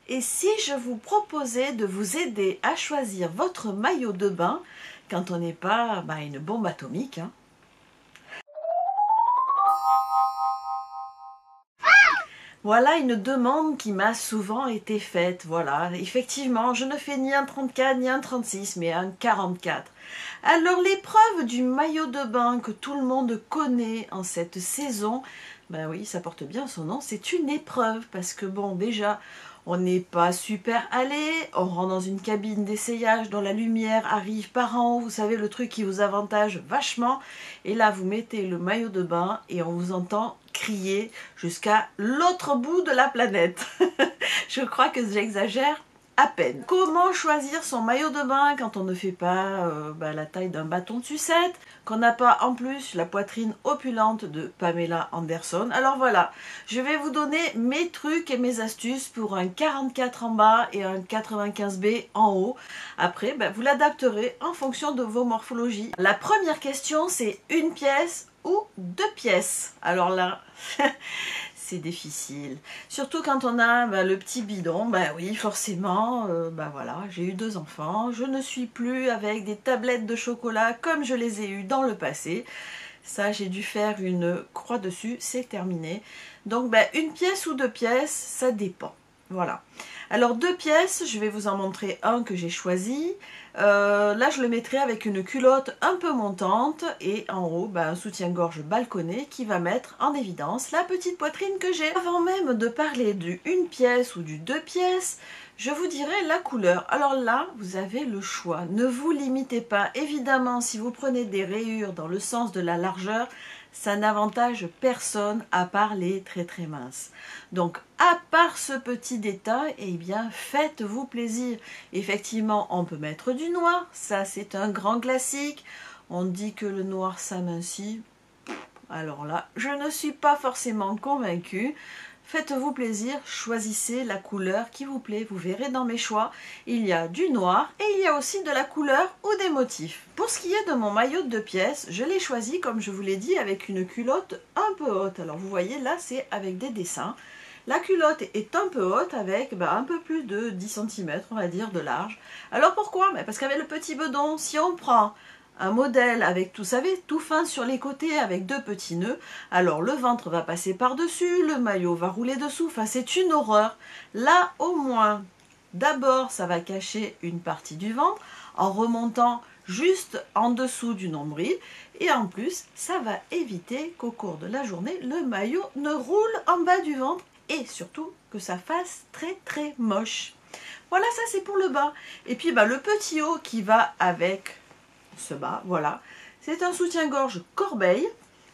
Et si je vous proposais de vous aider à choisir votre maillot de bain quand on n'est pas une bombe atomique, hein. Voilà une demande qui m'a souvent été faite. Voilà, effectivement, je ne fais ni un 34 ni un 36, mais un 44. Alors l'épreuve du maillot de bain que tout le monde connaît en cette saison, ben oui, ça porte bien son nom, c'est une épreuve. Parce que bon, déjà, on n'est pas super allé, on rentre dans une cabine d'essayage dont la lumière arrive par en haut, vous savez, le truc qui vous avantage vachement. Et là, vous mettez le maillot de bain et on vous entend crier jusqu'à l'autre bout de la planète. Je crois que j'exagère à peine. Comment choisir son maillot de bain quand on ne fait pas la taille d'un bâton de sucette, qu'on n'a pas en plus la poitrine opulente de Pamela Anderson? Alors voilà, je vais vous donner mes trucs et mes astuces pour un 44 en bas et un 95B en haut. Après, vous l'adapterez en fonction de vos morphologies. La première question, c'est une pièce ou deux pièces. Alors là, c'est difficile. Surtout quand on a le petit bidon. Oui, forcément, voilà, j'ai eu 2 enfants. Je ne suis plus avec des tablettes de chocolat comme je les ai eues dans le passé. Ça, j'ai dû faire une croix dessus, c'est terminé. Donc, une pièce ou deux pièces, ça dépend. Voilà. Alors, 2 pièces, je vais vous en montrer un que j'ai choisi. Là, je le mettrai avec une culotte un peu montante et en haut, un soutien-gorge balconné qui va mettre en évidence la petite poitrine que j'ai. Avant même de parler du 1 pièce ou du 2 pièces, je vous dirai la couleur. Alors là, vous avez le choix. Ne vous limitez pas. Évidemment, si vous prenez des rayures dans le sens de la largeur, ça n'avantage personne à part les très très minces. Donc, à part ce petit détail, eh bien, faites-vous plaisir. Effectivement, on peut mettre du noir. Ça, c'est un grand classique. On dit que le noir s'amincit. Alors là, je ne suis pas forcément convaincue. Faites-vous plaisir, choisissez la couleur qui vous plaît. Vous verrez dans mes choix, il y a du noir et il y a aussi de la couleur ou des motifs. Pour ce qui est de mon maillot de 2 pièces, je l'ai choisi, comme je vous l'ai dit, avec une culotte un peu haute. Alors vous voyez, là, c'est avec des dessins. La culotte est un peu haute avec un peu plus de 10 cm, on va dire, de large. Alors pourquoi? Parce qu'avec le petit bedon, si on prend un modèle avec, vous savez, tout fin sur les côtés avec 2 petits nœuds, alors le ventre va passer par-dessus, le maillot va rouler dessous, enfin c'est une horreur. Là au moins, d'abord ça va cacher une partie du ventre en remontant juste en dessous du nombril et en plus ça va éviter qu'au cours de la journée le maillot ne roule en bas du ventre et surtout que ça fasse très très moche. Voilà, ça c'est pour le bas. Et puis le petit haut qui va avec ce bas, voilà. C'est un soutien-gorge corbeille.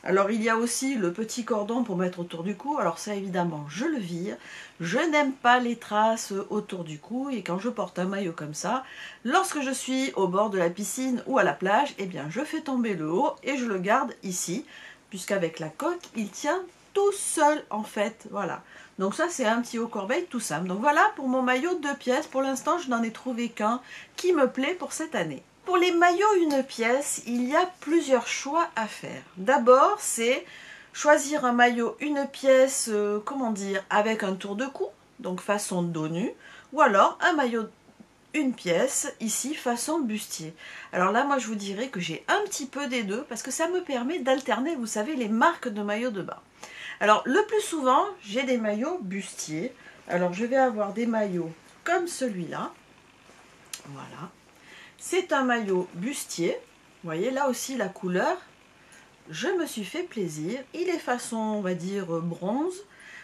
Alors il y a aussi le petit cordon pour mettre autour du cou. Alors ça évidemment je le vire. Je n'aime pas les traces autour du cou et quand je porte un maillot comme ça, lorsque je suis au bord de la piscine ou à la plage, eh bien je fais tomber le haut et je le garde ici, puisqu'avec la coque il tient tout seul en fait, voilà. Donc ça c'est un petit haut corbeille tout simple. Donc voilà pour mon maillot de 2 pièces. Pour l'instant je n'en ai trouvé qu'un qui me plaît pour cette année. Pour les maillots 1 pièce, il y a plusieurs choix à faire. D'abord, c'est choisir un maillot 1 pièce, comment dire, avec un tour de cou, donc façon dos nu, ou alors un maillot 1 pièce, ici, façon bustier. Alors là, moi, je vous dirais que j'ai un petit peu des deux, parce que ça me permet d'alterner, vous savez, les marques de maillots de bain. Alors, le plus souvent, j'ai des maillots bustiers. Alors, je vais avoir des maillots comme celui-là. Voilà. C'est un maillot bustier, vous voyez là aussi la couleur, je me suis fait plaisir, il est façon on va dire bronze,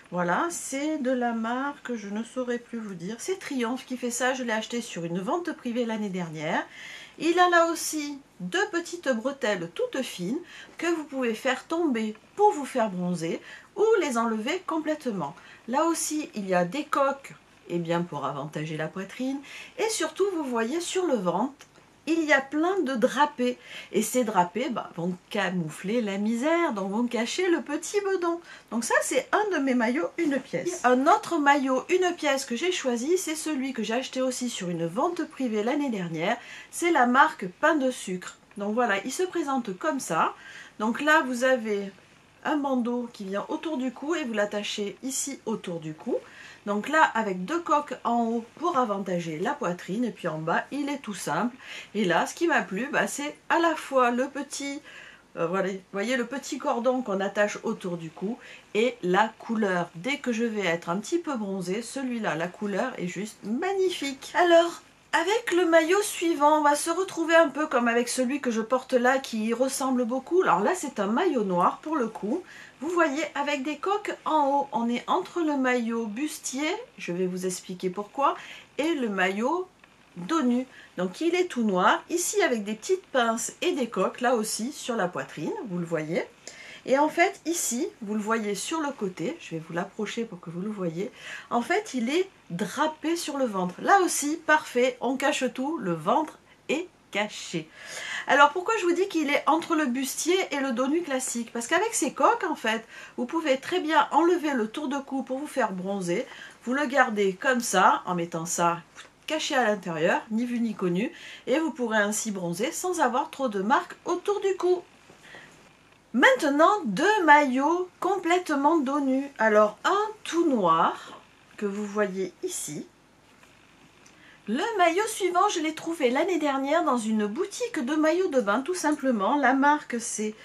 voilà, c'est de la marque, je ne saurais plus vous dire, c'est Triomphe qui fait ça, je l'ai acheté sur une vente privée l'année dernière. Il a là aussi 2 petites bretelles toutes fines que vous pouvez faire tomber pour vous faire bronzer ou les enlever complètement. Là aussi il y a des coques pour avantager la poitrine. Et surtout, vous voyez sur le ventre, il y a plein de drapés. Et ces drapés vont camoufler la misère, donc vont cacher le petit bedon. Donc ça, c'est un de mes maillots 1 pièce. Un autre maillot 1 pièce que j'ai choisi, c'est celui que j'ai acheté aussi sur une vente privée l'année dernière. C'est la marque Pain de Sucre. Donc voilà, il se présente comme ça. Donc là, vous avez un bandeau qui vient autour du cou et vous l'attachez ici autour du cou. Donc là, avec deux coques en haut pour avantager la poitrine, et puis en bas, il est tout simple. Et là, ce qui m'a plu, bah, c'est à la fois le petit, voilà, vous voyez le petit cordon qu'on attache autour du cou, et la couleur. Dès que je vais être un petit peu bronzée, celui-là, la couleur est juste magnifique. Alors, avec le maillot suivant, on va se retrouver un peu comme avec celui que je porte là qui ressemble beaucoup. Alors là, c'est un maillot noir pour le coup. Vous voyez, avec des coques en haut, on est entre le maillot bustier, je vais vous expliquer pourquoi, et le maillot dos nu. Donc il est tout noir, ici avec des petites pinces et des coques, là aussi sur la poitrine, vous le voyez. Et en fait, ici, vous le voyez sur le côté, je vais vous l'approcher pour que vous le voyez, en fait, il est drapé sur le ventre. Là aussi, parfait, on cache tout, le ventre est caché. Alors, pourquoi je vous dis qu'il est entre le bustier et le dos nu classique? Parce qu'avec ces coques, en fait, vous pouvez très bien enlever le tour de cou pour vous faire bronzer. Vous le gardez comme ça, en mettant ça caché à l'intérieur, ni vu ni connu, et vous pourrez ainsi bronzer sans avoir trop de marques autour du cou. Maintenant, deux maillots complètement dos nu. Alors, un tout noir, que vous voyez ici. Le maillot suivant, je l'ai trouvé l'année dernière dans une boutique de maillots de bain, tout simplement. La marque, c'est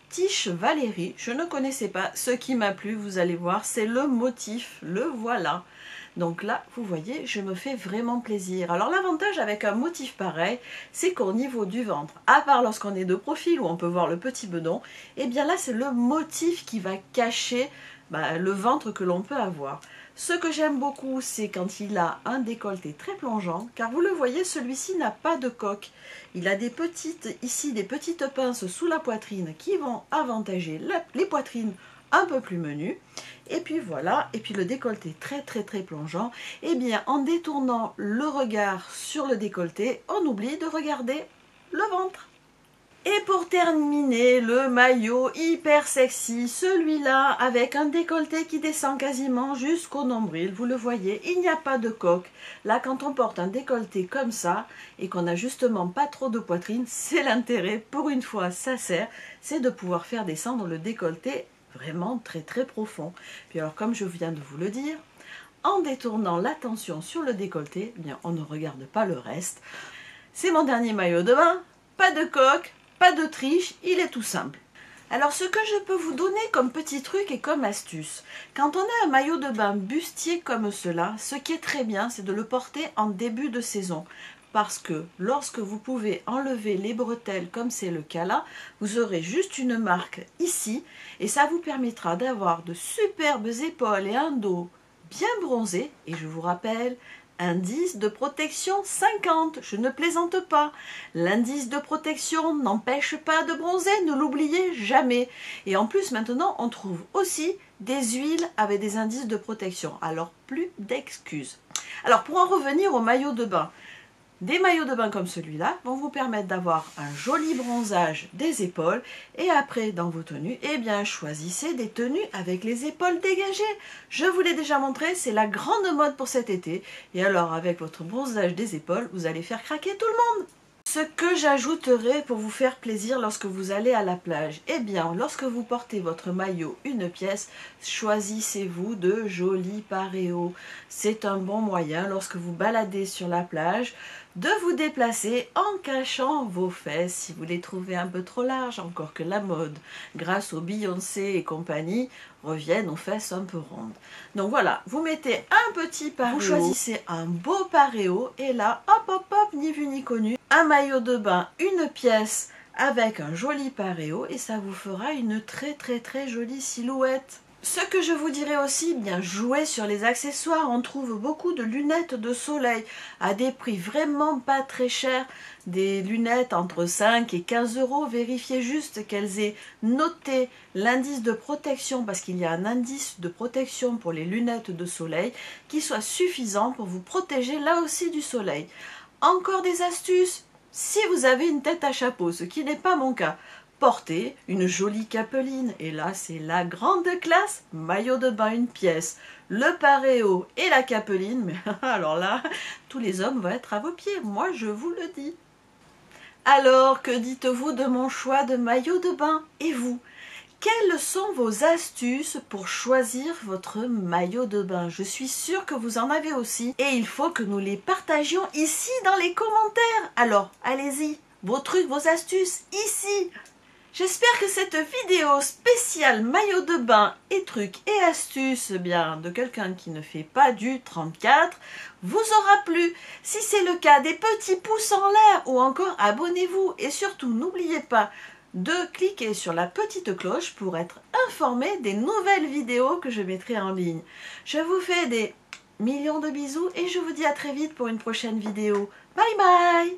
Tiche Valérie. Je ne connaissais pas. Ce qui m'a plu, vous allez voir, c'est le motif. Le voilà. Donc là, vous voyez, je me fais vraiment plaisir. Alors l'avantage avec un motif pareil, c'est qu'au niveau du ventre, à part lorsqu'on est de profil où on peut voir le petit bedon, et bien là c'est le motif qui va cacher le ventre que l'on peut avoir. Ce que j'aime beaucoup, c'est quand il a un décolleté très plongeant, car vous le voyez, celui-ci n'a pas de coque. Il a des petites pinces sous la poitrine qui vont avantager les poitrines un peu plus menues. Et puis voilà, et puis le décolleté très plongeant. Et bien en détournant le regard sur le décolleté, on oublie de regarder le ventre. Et pour terminer, le maillot hyper sexy, celui-là avec un décolleté qui descend quasiment jusqu'au nombril. Vous le voyez, il n'y a pas de coque. Là, quand on porte un décolleté comme ça et qu'on n'a justement pas trop de poitrine, c'est l'intérêt, pour une fois ça sert, c'est de pouvoir faire descendre le décolleté vraiment très profond. Puis alors, comme je viens de vous le dire, en détournant l'attention sur le décolleté, eh bien, on ne regarde pas le reste. C'est mon dernier maillot de bain, pas de coque, pas de triche, il est tout simple. Alors ce que je peux vous donner comme petit truc et comme astuce, quand on a un maillot de bain bustier comme cela, ce qui est très bien, c'est de le porter en début de saison. Parce que lorsque vous pouvez enlever les bretelles comme c'est le cas là, vous aurez juste une marque ici et ça vous permettra d'avoir de superbes épaules et un dos bien bronzé. Et je vous rappelle, indice de protection 50, je ne plaisante pas. L'indice de protection n'empêche pas de bronzer, ne l'oubliez jamais. Et en plus maintenant on trouve aussi des huiles avec des indices de protection, alors plus d'excuses. Alors pour en revenir au maillot de bain, des maillots de bain comme celui-là vont vous permettre d'avoir un joli bronzage des épaules et après dans vos tenues, eh bien choisissez des tenues avec les épaules dégagées. Je vous l'ai déjà montré, c'est la grande mode pour cet été et alors avec votre bronzage des épaules, vous allez faire craquer tout le monde. Ce que j'ajouterai pour vous faire plaisir lorsque vous allez à la plage, eh bien, lorsque vous portez votre maillot une pièce, choisissez-vous de jolis paréos. C'est un bon moyen, lorsque vous baladez sur la plage, de vous déplacer en cachant vos fesses si vous les trouvez un peu trop larges, encore que la mode, grâce aux Beyoncé et compagnie, reviennent aux fesses un peu rondes. Donc voilà, vous mettez un petit paréo, vous choisissez un beau paréo et là, hop, ni vu ni connu, un maillot de bain, une pièce avec un joli paréo et ça vous fera une très jolie silhouette. Ce que je vous dirais aussi, bien jouer sur les accessoires. On trouve beaucoup de lunettes de soleil à des prix vraiment pas très chers. Des lunettes entre 5 et 15 euros. Vérifiez juste qu'elles aient noté l'indice de protection parce qu'il y a un indice de protection pour les lunettes de soleil qui soit suffisant pour vous protéger là aussi du soleil. Encore des astuces, si vous avez une tête à chapeau, ce qui n'est pas mon cas, portez une jolie capeline. Et là, c'est la grande classe, maillot de bain, une pièce, le paréo et la capeline. Mais alors là, tous les hommes vont être à vos pieds, moi je vous le dis. Alors, que dites-vous de mon choix de maillot de bain? Et vous? Quelles sont vos astuces pour choisir votre maillot de bain? Je suis sûre que vous en avez aussi et il faut que nous les partagions ici dans les commentaires. Alors, allez-y, vos trucs, vos astuces, ici. J'espère que cette vidéo spéciale maillot de bain et trucs et astuces bien de quelqu'un qui ne fait pas du 34 vous aura plu. Si c'est le cas, des petits pouces en l'air ou encore abonnez-vous et surtout n'oubliez pas de cliquer sur la petite cloche pour être informé des nouvelles vidéos que je mettrai en ligne. Je vous fais des millions de bisous et je vous dis à très vite pour une prochaine vidéo. Bye bye!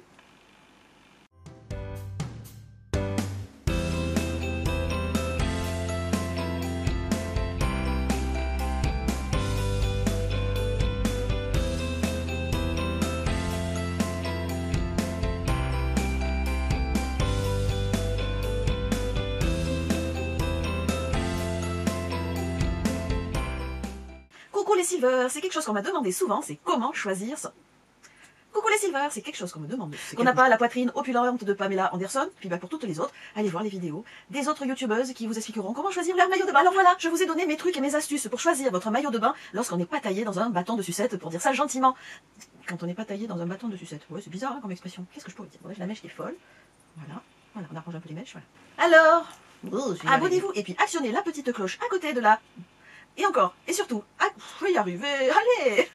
Coucou les silvers, c'est quelque chose qu'on m'a demandé souvent, c'est comment choisir son... Coucou les silvers, c'est quelque chose qu'on me demande. Qu'on n'a pas la poitrine opulente de Pamela Anderson, puis pour toutes les autres, allez voir les vidéos des autres youtubeuses qui vous expliqueront comment choisir leur maillot de bain. Alors voilà, je vous ai donné mes trucs et mes astuces pour choisir votre maillot de bain lorsqu'on n'est pas taillé dans un bâton de sucette, pour dire ça gentiment. Quand on n'est pas taillé dans un bâton de sucette. Ouais, c'est bizarre hein, comme expression. Qu'est-ce que je pourrais dire? Bon, j'ai la mèche qui est folle. Voilà, on arrange un peu les mèches, voilà. Alors, abonnez-vous et puis actionnez la petite cloche à côté de la... Et encore, et surtout, je vais y arriver, allez!